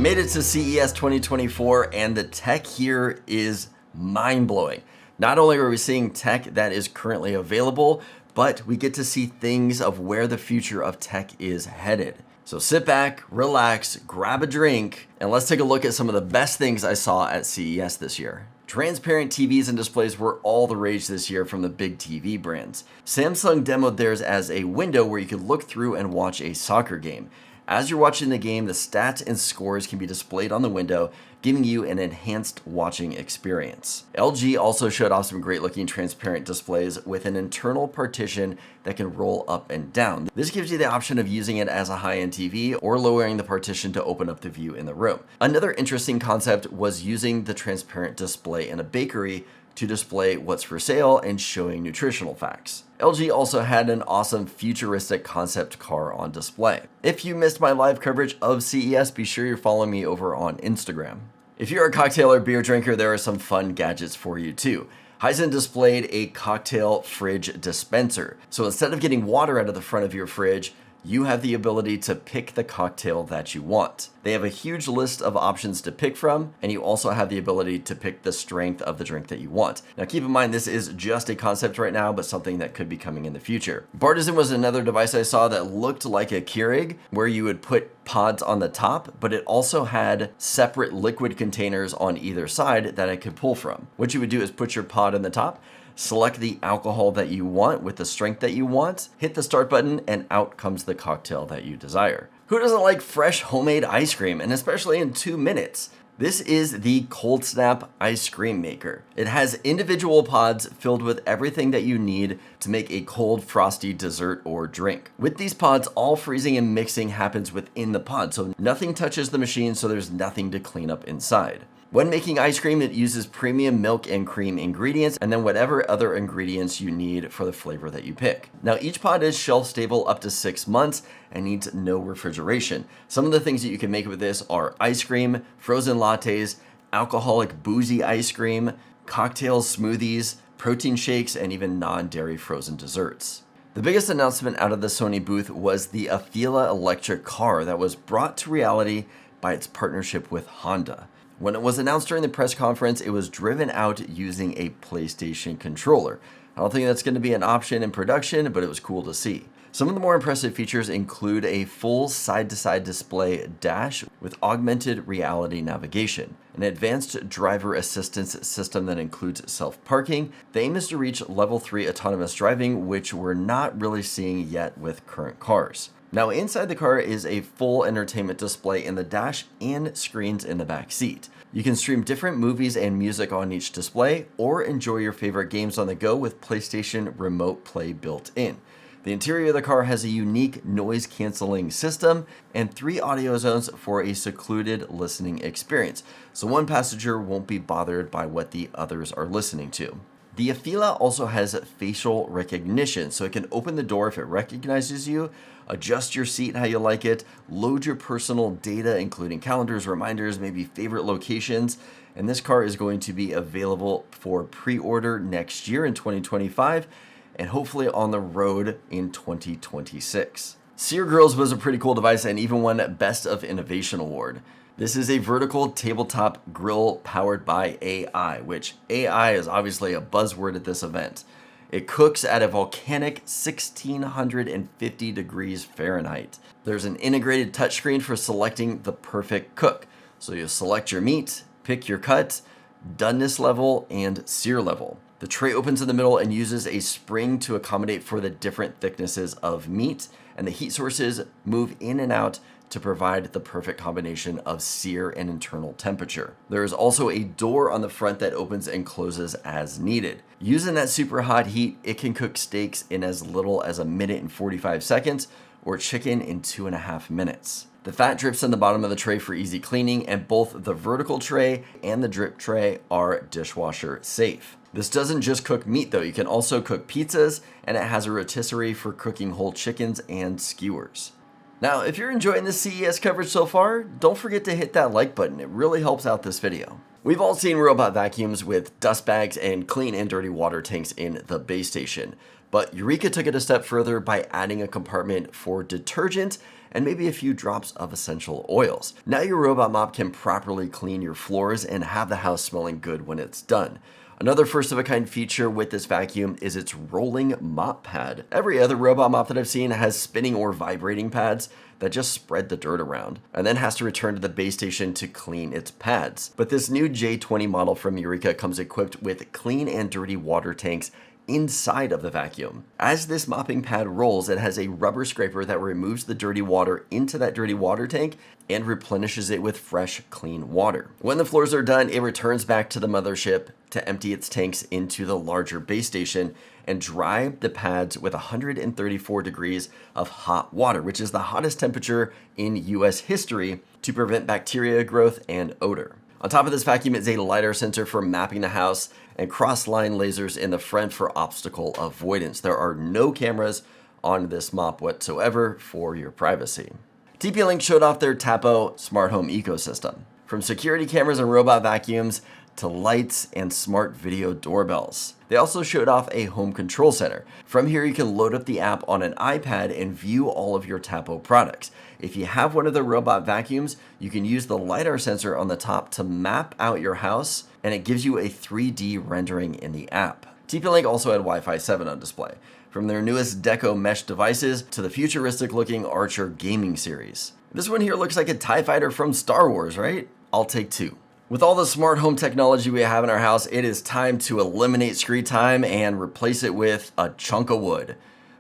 made it to CES 2024 and the tech here is mind-blowing. Not only are we seeing tech that is currently available, but we get to see things of where the future of tech is headed. So sit back, relax, grab a drink, and let's take a look at some of the best things I saw at CES this year. Transparent TVs and displays were all the rage this year from the big TV brands. Samsung demoed theirs as a window where you could look through and watch a soccer game. As you're watching the game, the stats and scores can be displayed on the window, giving you an enhanced watching experience. LG also showed off some great looking transparent displays with an internal partition that can roll up and down. This gives you the option of using it as a high-end TV or lowering the partition to open up the view in the room. Another interesting concept was using the transparent display in a bakery to display what's for sale and showing nutritional facts. LG also had an awesome futuristic concept car on display. If you missed my live coverage of CES, be sure you're following me over on Instagram. If you're a cocktail or beer drinker, there are some fun gadgets for you too. Hisense displayed a cocktail fridge dispenser. So instead of getting water out of the front of your fridge, you have the ability to pick the cocktail that you want. They have a huge list of options to pick from, and you also have the ability to pick the strength of the drink that you want. Now keep in mind, this is just a concept right now, but something that could be coming in the future. Bartesian was another device I saw that looked like a Keurig, where you would put pods on the top, but it also had separate liquid containers on either side that I could pull from. What you would do is put your pod in the top, select the alcohol that you want with the strength that you want, hit the start button, and out comes the cocktail that you desire. Who doesn't like fresh homemade ice cream, and especially in 2 minutes? This is the ColdSnap ice cream maker. It has individual pods filled with everything that you need to make a cold, frosty dessert or drink. With these pods, all freezing and mixing happens within the pod, so nothing touches the machine, so there's nothing to clean up inside. When making ice cream, it uses premium milk and cream ingredients and then whatever other ingredients you need for the flavor that you pick. Now, each pod is shelf stable up to 6 months and needs no refrigeration. Some of the things that you can make with this are ice cream, frozen lattes, alcoholic boozy ice cream, cocktails, smoothies, protein shakes, and even non-dairy frozen desserts. The biggest announcement out of the Sony booth was the Afeela electric car that was brought to reality by its partnership with Honda. When it was announced during the press conference, it was driven out using a PlayStation controller. I don't think that's going to be an option in production, but it was cool to see. Some of the more impressive features include a full side-to-side display dash with augmented reality navigation, an advanced driver assistance system that includes self-parking. The aim is to reach level 3 autonomous driving, which we're not really seeing yet with current cars. Now inside the car is a full entertainment display in the dash and screens in the back seat. You can stream different movies and music on each display or enjoy your favorite games on the go with PlayStation Remote Play built in. The interior of the car has a unique noise canceling system and 3 audio zones for a secluded listening experience, so one passenger won't be bothered by what the others are listening to. The Afeela also has facial recognition, so it can open the door if it recognizes you, adjust your seat how you like it, load your personal data, including calendars, reminders, maybe favorite locations. And this car is going to be available for pre-order next year in 2025 and hopefully on the road in 2026. SeerGrills was a pretty cool device and even won Best of Innovation Award. This is a vertical tabletop grill powered by AI, which AI is obviously a buzzword at this event. It cooks at a volcanic 1650 degrees Fahrenheit. There's an integrated touchscreen for selecting the perfect cook. So you select your meat, pick your cut, doneness level, and sear level. The tray opens in the middle and uses a spring to accommodate for the different thicknesses of meat, and the heat sources move in and out to provide the perfect combination of sear and internal temperature. There is also a door on the front that opens and closes as needed. Using that super hot heat, it can cook steaks in as little as 1 minute and 45 seconds or chicken in 2.5 minutes. The fat drips in the bottom of the tray for easy cleaning, and both the vertical tray and the drip tray are dishwasher safe. This doesn't just cook meat though, you can also cook pizzas, and it has a rotisserie for cooking whole chickens and skewers. Now, if you're enjoying the CES coverage so far, don't forget to hit that like button. It really helps out this video. We've all seen robot vacuums with dust bags and clean and dirty water tanks in the base station, but Eureka took it a step further by adding a compartment for detergent and maybe a few drops of essential oils. Now your robot mop can properly clean your floors and have the house smelling good when it's done. Another first of a kind feature with this vacuum is its rolling mop pad. Every other robot mop that I've seen has spinning or vibrating pads that just spread the dirt around and then has to return to the base station to clean its pads. But this new J20 model from Eureka comes equipped with clean and dirty water tanks inside of the vacuum. As this mopping pad rolls, it has a rubber scraper that removes the dirty water into that dirty water tank and replenishes it with fresh, clean water. When the floors are done, it returns back to the mothership to empty its tanks into the larger base station and dry the pads with 134 degrees of hot water, which is the hottest temperature in US history, to prevent bacteria growth and odor. On top of this vacuum is a LiDAR sensor for mapping the house and cross-line lasers in the front for obstacle avoidance. There are no cameras on this mop whatsoever for your privacy. TP-Link showed off their Tapo smart home ecosystem. From security cameras and robot vacuums to lights and smart video doorbells. They also showed off a home control center. From here, you can load up the app on an iPad and view all of your Tapo products. If you have one of the robot vacuums, you can use the LiDAR sensor on the top to map out your house, and it gives you a 3D rendering in the app. TP-Link also had Wi-Fi 7 on display, from their newest Deco mesh devices to the futuristic-looking Archer gaming series. This one here looks like a TIE fighter from Star Wars, right? I'll take two. With all the smart home technology we have in our house, it is time to eliminate screen time and replace it with a chunk of wood.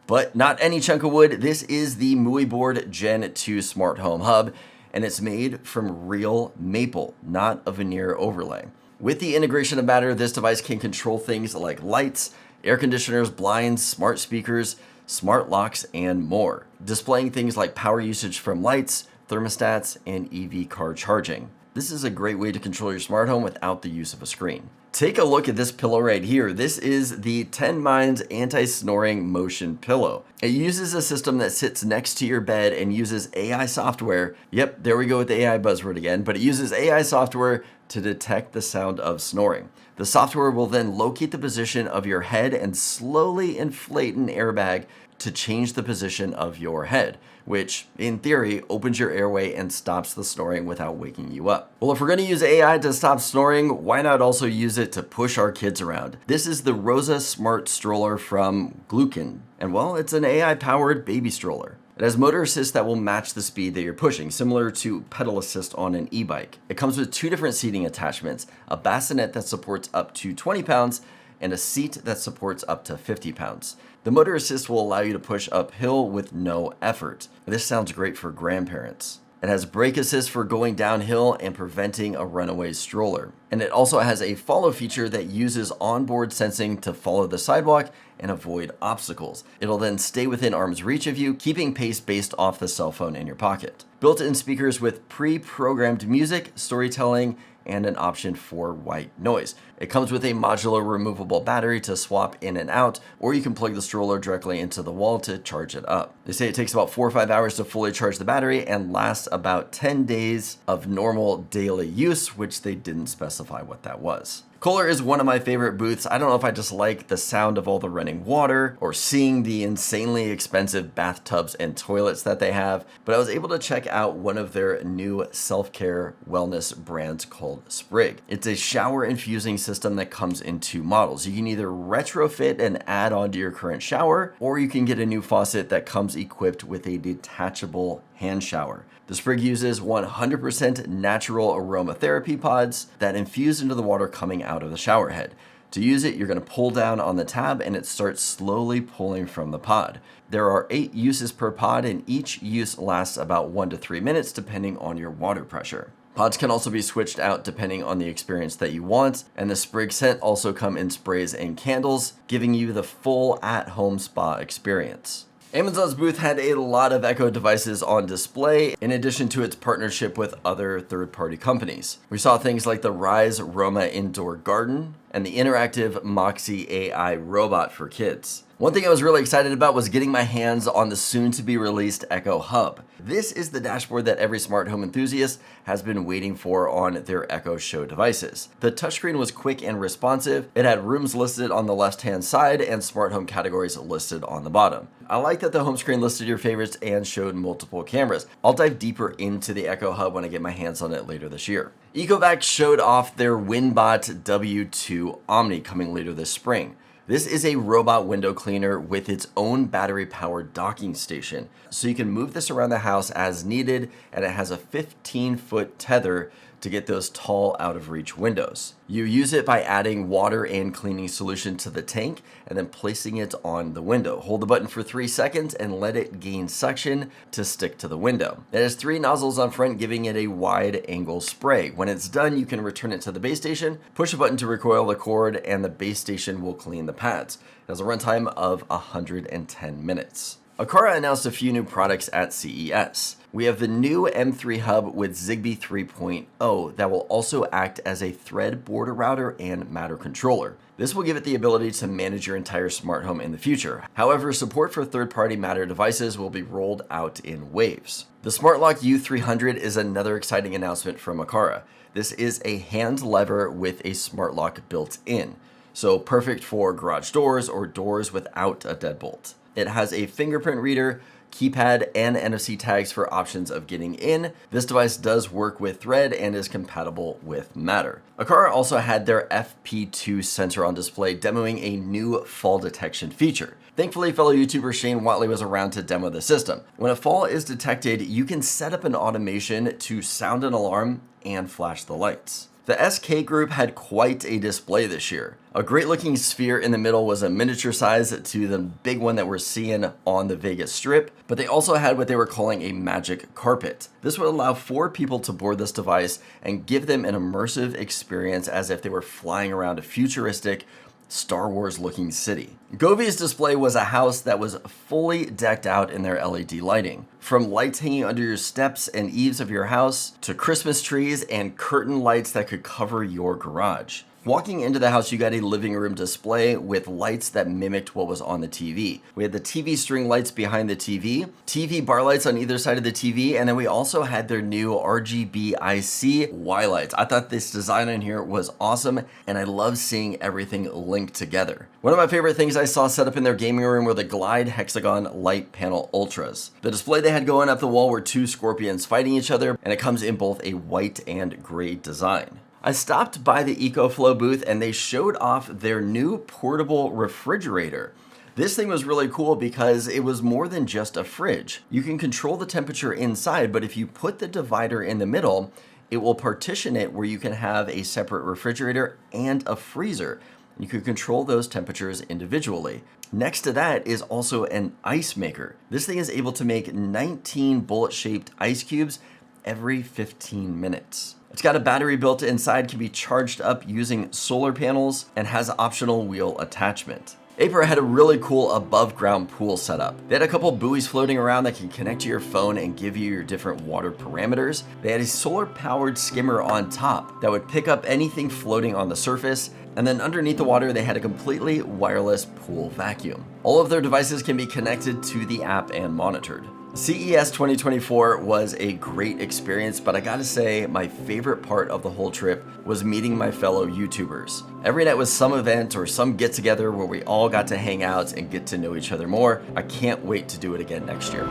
But not any chunk of wood. This is the Mui Board Gen 2 Smart Home Hub, and it's made from real maple, not a veneer overlay. With the integration of Matter, this device can control things like lights, air conditioners, blinds, smart speakers, smart locks, and more, displaying things like power usage from lights, thermostats, and EV car charging. This is a great way to control your smart home without the use of a screen. Take a look at this pillow right here. This is the 10 Minds Anti-Snoring Motion Pillow. It uses a system that sits next to your bed and uses AI software. Yep, there we go with the AI buzzword again, but it uses AI software to detect the sound of snoring. The software will then locate the position of your head and slowly inflate an airbag to change the position of your head, which in theory opens your airway and stops the snoring without waking you up. Well, if we're going to use AI to stop snoring, why not also use it to push our kids around? This is the Rosa Smart Stroller from Gluxkind, and well, it's an AI-powered baby stroller. It has motor assist that will match the speed that you're pushing, similar to pedal assist on an e-bike. It comes with two different seating attachments, a bassinet that supports up to 20 pounds, and a seat that supports up to 50 pounds. The motor assist will allow you to push uphill with no effort. This sounds great for grandparents. It has brake assist for going downhill and preventing a runaway stroller. And it also has a follow feature that uses onboard sensing to follow the sidewalk and avoid obstacles. It'll then stay within arm's reach of you, keeping pace based off the cell phone in your pocket. Built-in speakers with pre-programmed music, storytelling, and an option for white noise. It comes with a modular removable battery to swap in and out, or you can plug the stroller directly into the wall to charge it up. They say it takes about 4 or 5 hours to fully charge the battery and lasts about 10 days of normal daily use, which they didn't specify what that was. Kohler is one of my favorite booths. I don't know if I just like the sound of all the running water or seeing the insanely expensive bathtubs and toilets that they have, but I was able to check out one of their new self-care wellness brands called Sprig. It's a shower infusing system that comes in 2 models. You can either retrofit and add on to your current shower, or you can get a new faucet that comes equipped with a detachable hand shower. The Sprig uses 100% natural aromatherapy pods that infuse into the water coming out of the shower head. To use it, you're going to pull down on the tab and it starts slowly pulling from the pod. There are 8 uses per pod and each use lasts about 1 to 3 minutes depending on your water pressure. Pods can also be switched out depending on the experience that you want, and the Sprig scent also come in sprays and candles, giving you the full at-home spa experience. Amazon's booth had a lot of Echo devices on display, in addition to its partnership with other third-party companies. We saw things like the Rise Roma Indoor Garden, and the interactive Moxie AI robot for kids. One thing I was really excited about was getting my hands on the soon-to-be-released Echo Hub. This is the dashboard that every smart home enthusiast has been waiting for on their Echo Show devices. The touchscreen was quick and responsive. It had rooms listed on the left-hand side and smart home categories listed on the bottom. I like that the home screen listed your favorites and showed multiple cameras. I'll dive deeper into the Echo Hub when I get my hands on it later this year. EcoVacs showed off their Winbot W2 Omni coming later this spring. This is a robot window cleaner with its own battery-powered docking station. So you can move this around the house as needed, and it has a 15-foot tether to get those tall, out-of-reach windows. You use it by adding water and cleaning solution to the tank and then placing it on the window. Hold the button for 3 seconds and let it gain suction to stick to the window. It has 3 nozzles on front, giving it a wide-angle spray. When it's done, you can return it to the base station, push a button to recoil the cord, and the base station will clean the pads. It has a runtime of 110 minutes. Aqara announced a few new products at CES. We have the new M3 Hub with Zigbee 3.0 that will also act as a Thread border router and Matter controller. This will give it the ability to manage your entire smart home in the future. However, support for third-party Matter devices will be rolled out in waves. The SmartLock U300 is another exciting announcement from Aqara. This is a hand lever with a SmartLock built in, so perfect for garage doors or doors without a deadbolt. It has a fingerprint reader, keypad, and NFC tags for options of getting in. This device does work with Thread and is compatible with Matter. Aqara also had their FP2 sensor on display demoing a new fall detection feature. Thankfully, fellow YouTuber Shane Watley was around to demo the system. When a fall is detected, you can set up an automation to sound an alarm and flash the lights. The SK group had quite a display this year. A great looking sphere in the middle was a miniature size to the big one that we're seeing on the Vegas Strip, but they also had what they were calling a magic carpet. This would allow 4 people to board this device and give them an immersive experience as if they were flying around a futuristic Star Wars looking city. Govee's display was a house that was fully decked out in their LED lighting. From lights hanging under your steps and eaves of your house to Christmas trees and curtain lights that could cover your garage. Walking into the house, you got a living room display with lights that mimicked what was on the TV. We had the TV string lights behind the TV bar lights on either side of the TV, and then we also had their new RGBIC Y lights. I thought this design in here was awesome, and I love seeing everything linked together. One of my favorite things I saw set up in their gaming room were the Glide Hexagon Light Panel Ultras. The display they had going up the wall were 2 scorpions fighting each other, and it comes in both a white and gray design. I stopped by the EcoFlow booth and they showed off their new portable refrigerator. This thing was really cool because it was more than just a fridge. You can control the temperature inside, but if you put the divider in the middle, it will partition it where you can have a separate refrigerator and a freezer. You can control those temperatures individually. Next to that is also an ice maker. This thing is able to make 19 bullet-shaped ice cubes every 15 minutes. It's got a battery built inside, can be charged up using solar panels, and has optional wheel attachment. Aiper had a really cool above ground pool setup. They had a couple buoys floating around that can connect to your phone and give you your different water parameters. They had a solar powered skimmer on top that would pick up anything floating on the surface. And then underneath the water, they had a completely wireless pool vacuum. All of their devices can be connected to the app and monitored. CES 2024 was a great experience, but I gotta say, my favorite part of the whole trip was meeting my fellow YouTubers. Every night was some event or some get together where we all got to hang out and get to know each other more. I can't wait to do it again next year.